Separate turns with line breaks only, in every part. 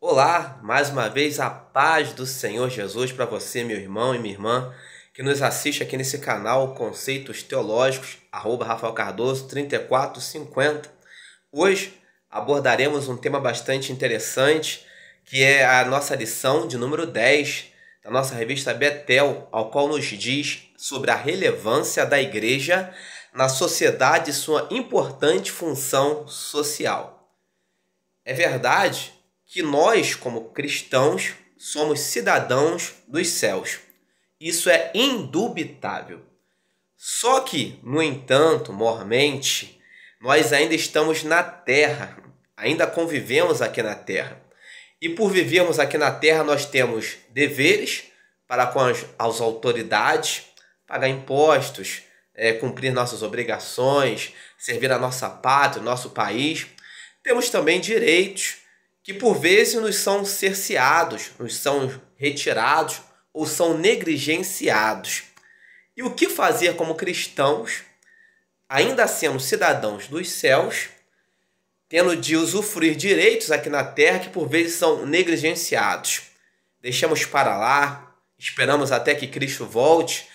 Olá, mais uma vez a paz do Senhor Jesus para você, meu irmão e minha irmã, que nos assiste aqui nesse canal Conceitos Teológicos, Rafael Cardoso 3450. Hoje abordaremos um tema bastante interessante, que é a nossa lição de número 10 da nossa revista Betel, ao qual nos diz sobre a relevância da igreja na sociedade e sua importante função social. É verdade que nós, como cristãos, somos cidadãos dos céus. Isso é indubitável. Só que, no entanto, mormente, nós ainda estamos na terra, ainda convivemos aqui na terra. E por vivermos aqui na terra, nós temos deveres para com as autoridades, pagar impostos, cumprir nossas obrigações, servir a nossa pátria, o nosso país. Temos também direitos que por vezes nos são cerceados, nos são retirados ou são negligenciados. E o que fazer como cristãos, ainda sendo cidadãos dos céus, tendo de usufruir direitos aqui na terra que por vezes são negligenciados? Deixamos para lá, esperamos até que Cristo volte,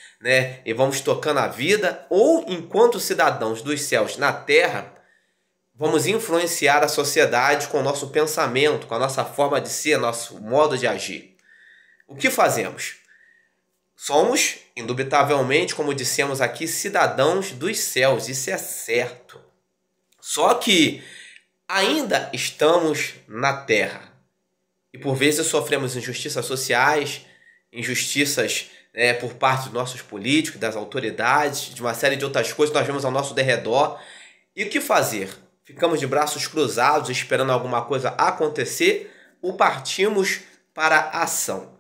e vamos tocando a vida, ou enquanto cidadãos dos céus na terra, vamos influenciar a sociedade com o nosso pensamento, com a nossa forma de ser, nosso modo de agir. O que fazemos? Somos, indubitavelmente, como dissemos aqui, cidadãos dos céus. Isso é certo. Só que ainda estamos na terra. E por vezes sofremos injustiças sociais, injustiças por parte dos nossos políticos, das autoridades, de uma série de outras coisas que nós vemos ao nosso derredor. E o que fazer? Ficamos de braços cruzados esperando alguma coisa acontecer ou partimos para a ação?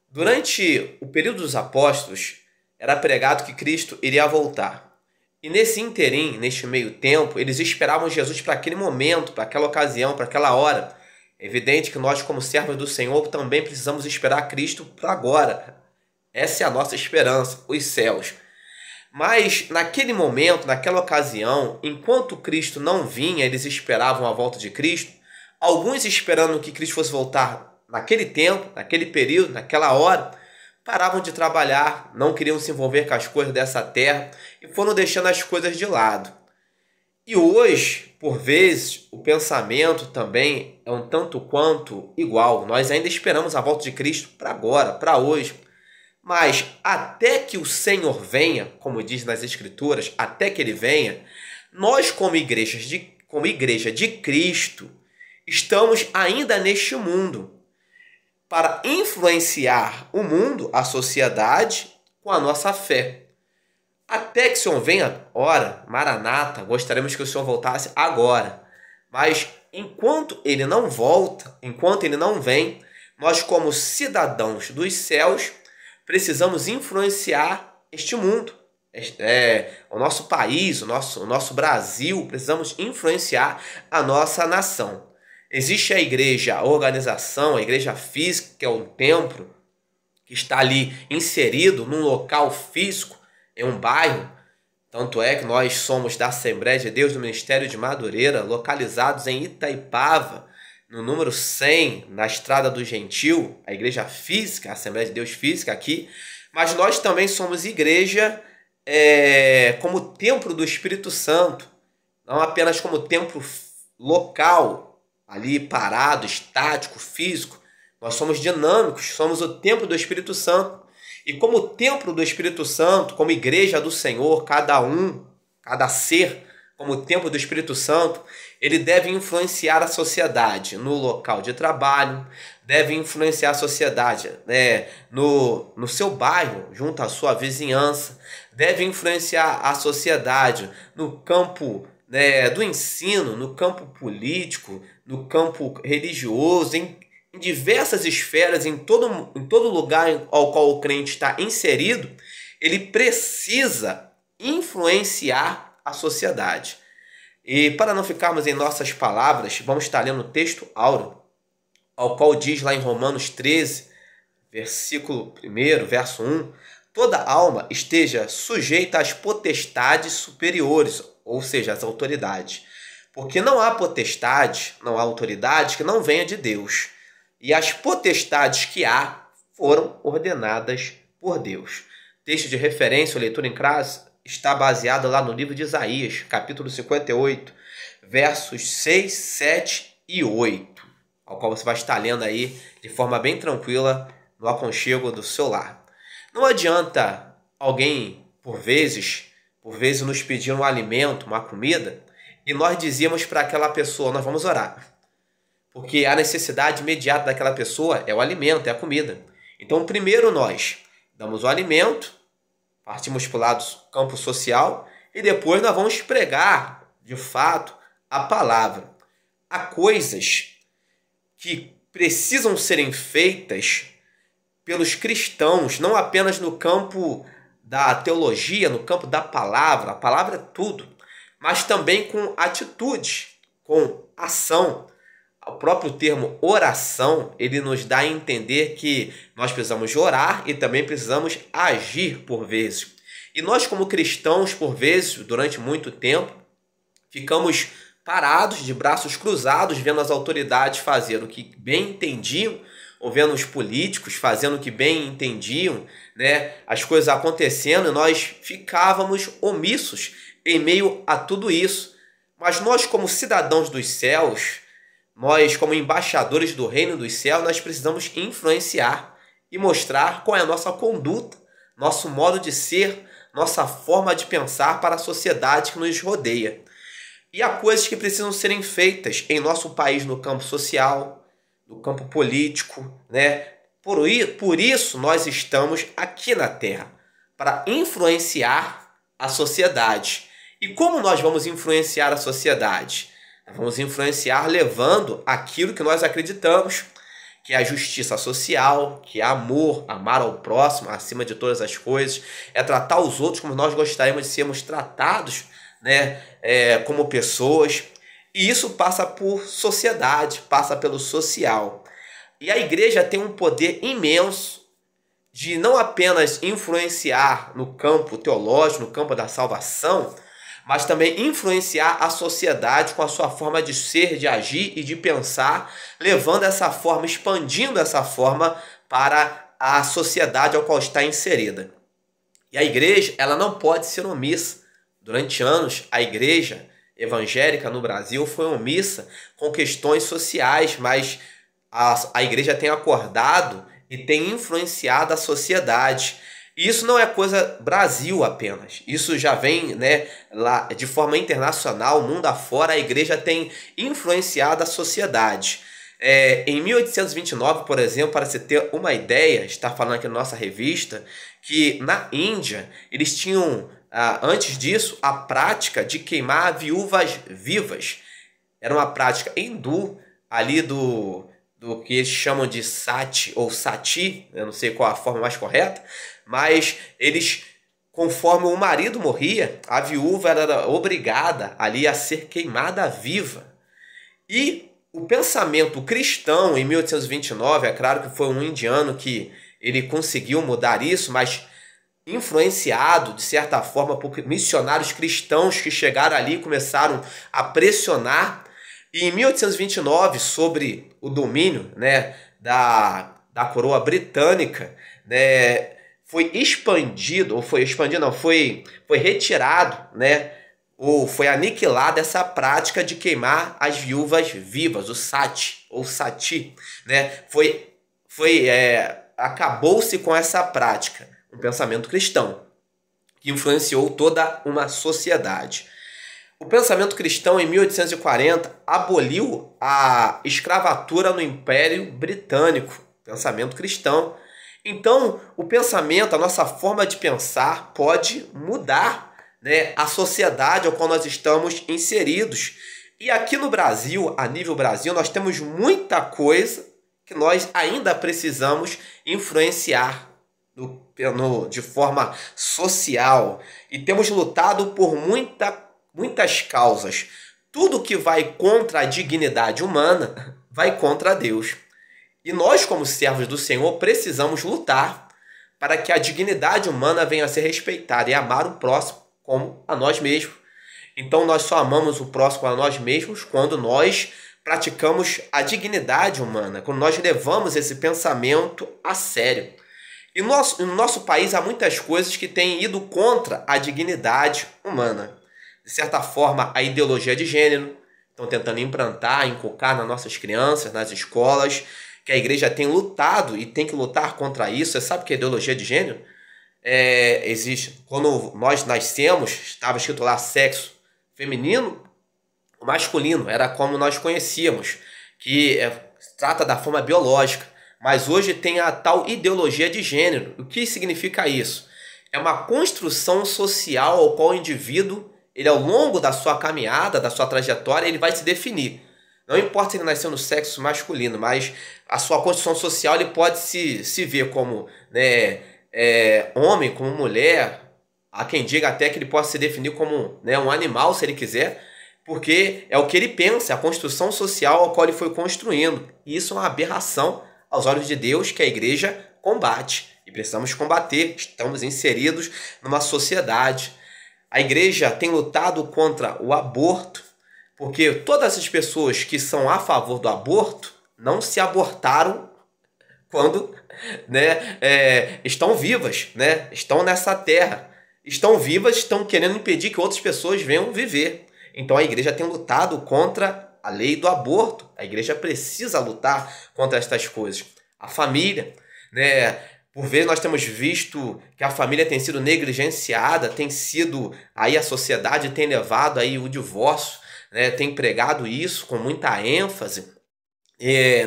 Durante o período dos apóstolos, era pregado que Cristo iria voltar. E nesse interim, neste meio tempo, eles esperavam Jesus para aquele momento, para aquela ocasião, para aquela hora. É evidente que nós, como servos do Senhor, também precisamos esperar Cristo para agora. Essa é a nossa esperança, os céus. Mas naquele momento, naquela ocasião, enquanto Cristo não vinha, eles esperavam a volta de Cristo. Alguns esperando que Cristo fosse voltar naquele tempo, naquele período, naquela hora, paravam de trabalhar, não queriam se envolver com as coisas dessa terra e foram deixando as coisas de lado. E hoje, por vezes, o pensamento também é um tanto quanto igual. Nós ainda esperamos a volta de Cristo para agora, para hoje. Mas até que o Senhor venha, como diz nas Escrituras, até que Ele venha, nós como igreja de Cristo, estamos ainda neste mundo para influenciar o mundo, a sociedade, com a nossa fé. Até que o Senhor venha, ora, Maranata, gostaríamos que o Senhor voltasse agora. Mas enquanto Ele não volta, enquanto Ele não vem, nós como cidadãos dos céus, precisamos influenciar este mundo, o nosso país, o nosso Brasil. Precisamos influenciar a nossa nação. Existe a igreja, a organização, a igreja física, que é um templo, que está ali inserido num local físico, em um bairro. Tanto é que nós somos da Assembleia de Deus do Ministério de Madureira, localizados em Itaipava, no número 100, na Estrada do Gentil, a igreja física, a Assembleia de Deus física aqui. Mas nós também somos igreja como templo do Espírito Santo, não apenas como templo local, ali parado, estático, físico. Nós somos dinâmicos, somos o templo do Espírito Santo. E como templo do Espírito Santo, como igreja do Senhor, cada ser, como templo do Espírito Santo, ele deve influenciar a sociedade no local de trabalho, deve influenciar a sociedade no seu bairro, junto à sua vizinhança, deve influenciar a sociedade no campo do ensino, no campo político, no campo religioso, em diversas esferas, em todo lugar ao qual o crente está inserido. Ele precisa influenciar a sociedade. E para não ficarmos em nossas palavras, vamos estar lendo o texto áureo, ao qual diz lá em Romanos 13, versículo 1, verso 1, toda alma esteja sujeita às potestades superiores, ou seja, às autoridades. Porque não há potestade, não há autoridade que não venha de Deus. e as potestades que há foram ordenadas por Deus. Texto de referência, ou leitura em classe, está baseado lá no livro de Isaías, capítulo 58, versos 6, 7 e 8, ao qual você vai estar lendo aí de forma bem tranquila no aconchego do seu lar. Não adianta alguém, por vezes nos pedir um alimento, uma comida, e nós dizíamos para aquela pessoa, nós vamos orar. Porque a necessidade imediata daquela pessoa é o alimento, é a comida. Então, primeiro nós damos o alimento, partimos para o lado do campo social, e depois nós vamos pregar, de fato, a palavra. Há coisas que precisam serem feitas pelos cristãos, não apenas no campo da teologia, no campo da palavra, a palavra é tudo, mas também com atitude, com ação. O próprio termo oração, ele nos dá a entender que nós precisamos orar e também precisamos agir por vezes. E nós, como cristãos, por vezes, durante muito tempo, ficamos parados, de braços cruzados, vendo as autoridades fazendo o que bem entendiam, ou vendo os políticos fazendo o que bem entendiam, né? As coisas acontecendo, e nós ficávamos omissos em meio a tudo isso. Mas nós, como cidadãos dos céus, nós, como embaixadores do reino dos céus, nós precisamos influenciar e mostrar qual é a nossa conduta, nosso modo de ser, nossa forma de pensar para a sociedade que nos rodeia. E há coisas que precisam serem feitas em nosso país no campo social, no campo político, né? Por isso nós estamos aqui na Terra, para influenciar a sociedade. E como nós vamos influenciar a sociedade? Nós vamos influenciar levando aquilo que nós acreditamos, que é a justiça social, que é amor, amar ao próximo acima de todas as coisas, é tratar os outros como nós gostaríamos de sermos tratados, né? Como pessoas. E isso passa por sociedade, passa pelo social. E a igreja tem um poder imenso de não apenas influenciar no campo teológico, no campo da salvação, mas também influenciar a sociedade com a sua forma de ser, de agir e de pensar, levando essa forma, expandindo essa forma para a sociedade ao qual está inserida. E a igreja, ela não pode ser omissa. Durante anos, a igreja evangélica no Brasil foi omissa com questões sociais, mas a igreja tem acordado e tem influenciado a sociedade. E isso não é coisa Brasil apenas. Isso já vem, né, lá de forma internacional, mundo afora, a igreja tem influenciado a sociedade. Em 1829, por exemplo, para você ter uma ideia, está falando aqui na nossa revista, que na Índia eles tinham, antes disso, a prática de queimar viúvas vivas. Era uma prática hindu, ali do que eles chamam de sati ou sati, eu não sei qual a forma mais correta, mas eles, conforme o marido morria, a viúva era obrigada ali a ser queimada viva. E o pensamento cristão em 1829, é claro que foi um indiano que ele conseguiu mudar isso, mas influenciado de certa forma por missionários cristãos que chegaram ali e começaram a pressionar. E em 1829, sobre o domínio, né, da coroa britânica, né, foi retirado, né, ou foi aniquilada essa prática de queimar as viúvas vivas, o sati ou sati, né? Acabou-se com essa prática, um pensamento cristão que influenciou toda uma sociedade. O pensamento cristão, em 1840, aboliu a escravatura no Império Britânico. Pensamento cristão. Então, o pensamento, a nossa forma de pensar pode mudar, né, a sociedade ao qual nós estamos inseridos. E aqui no Brasil, a nível Brasil, nós temos muita coisa que nós ainda precisamos influenciar de forma social. E temos lutado por muitas causas. Tudo que vai contra a dignidade humana vai contra Deus. E nós, como servos do Senhor, precisamos lutar para que a dignidade humana venha a ser respeitada e amar o próximo como a nós mesmos. Então nós só amamos o próximo a nós mesmos quando nós praticamos a dignidade humana, quando nós levamos esse pensamento a sério. E no nosso país há muitas coisas que têm ido contra a dignidade humana. De certa forma, a ideologia de gênero estão tentando implantar, inculcar nas nossas crianças, nas escolas, que a igreja tem lutado e tem que lutar contra isso. Você sabe o que é ideologia de gênero? Existe. Quando nós nascemos, estava escrito lá sexo feminino, o masculino, era como nós conhecíamos, que trata da forma biológica. Mas hoje tem a tal ideologia de gênero. O que significa isso? É uma construção social ao qual o indivíduo, ele ao longo da sua caminhada, da sua trajetória, ele vai se definir. Não importa se ele nasceu no sexo masculino, mas a sua construção social ele pode se ver como, né, homem, como mulher. Há quem diga até que ele possa se definir como, né, um animal, se ele quiser, porque é o que ele pensa, é a construção social ao qual ele foi construindo. E isso é uma aberração aos olhos de Deus, que a igreja combate. E precisamos combater. Estamos inseridos numa sociedade. A igreja tem lutado contra o aborto, porque todas as pessoas que são a favor do aborto não se abortaram quando, né, estão vivas, né, estão nessa terra. Estão vivas, estão querendo impedir que outras pessoas venham viver. Então a igreja tem lutado contra a lei do aborto. A igreja precisa lutar contra estas coisas. A família, né? Por vezes nós temos visto que a família tem sido negligenciada, tem sido, aí a sociedade tem levado aí o divórcio, né? Tem pregado isso com muita ênfase.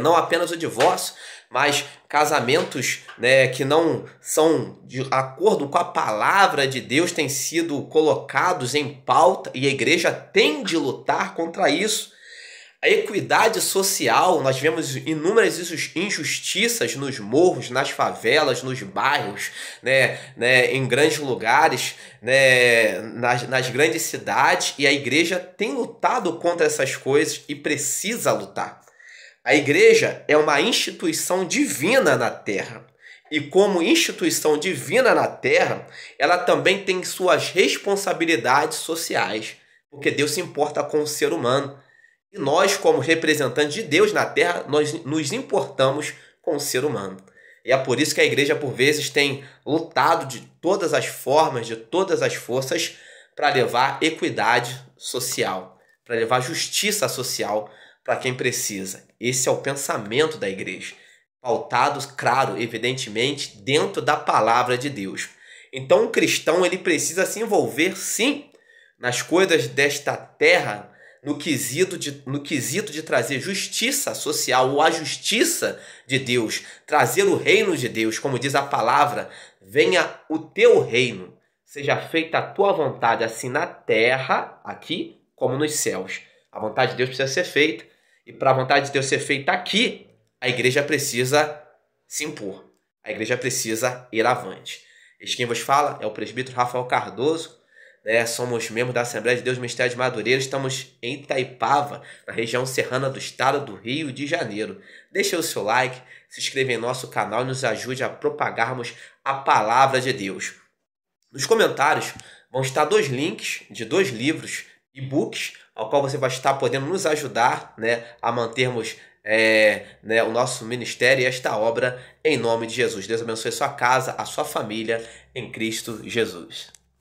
Não apenas o divórcio, mas casamentos, né, que não são de acordo com a palavra de Deus têm sido colocados em pauta e a igreja tem de lutar contra isso. A equidade social, nós vemos inúmeras injustiças nos morros, nas favelas, nos bairros, né, em grandes lugares, né, nas grandes cidades, e a igreja tem lutado contra essas coisas e precisa lutar. A igreja é uma instituição divina na terra. E como instituição divina na terra, ela também tem suas responsabilidades sociais, porque Deus se importa com o ser humano. E nós, como representantes de Deus na terra, nós nos importamos com o ser humano. E é por isso que a igreja, por vezes, tem lutado de todas as formas, de todas as forças, para levar equidade social, para levar justiça social para quem precisa. Esse é o pensamento da igreja, pautado, claro, evidentemente, dentro da palavra de Deus. Então, o cristão ele precisa se envolver, sim, nas coisas desta terra, no quesito de trazer justiça social, ou a justiça de Deus, trazer o reino de Deus, como diz a palavra, venha o teu reino, seja feita a tua vontade, assim na terra, aqui, como nos céus. A vontade de Deus precisa ser feita, e para a vontade de Deus ser feita aqui, a igreja precisa se impor, a igreja precisa ir avante. Este quem vos fala é o presbítero Rafael Cardoso, somos membros da Assembleia de Deus Ministério de Madureira, estamos em Itaipava, na região serrana do estado do Rio de Janeiro. Deixe o seu like, se inscreva em nosso canal e nos ajude a propagarmos a palavra de Deus. Nos comentários vão estar 2 links de 2 livros, e-books, ao qual você vai estar podendo nos ajudar, a mantermos o nosso ministério e esta obra em nome de Jesus. Deus abençoe a sua casa, a sua família em Cristo Jesus.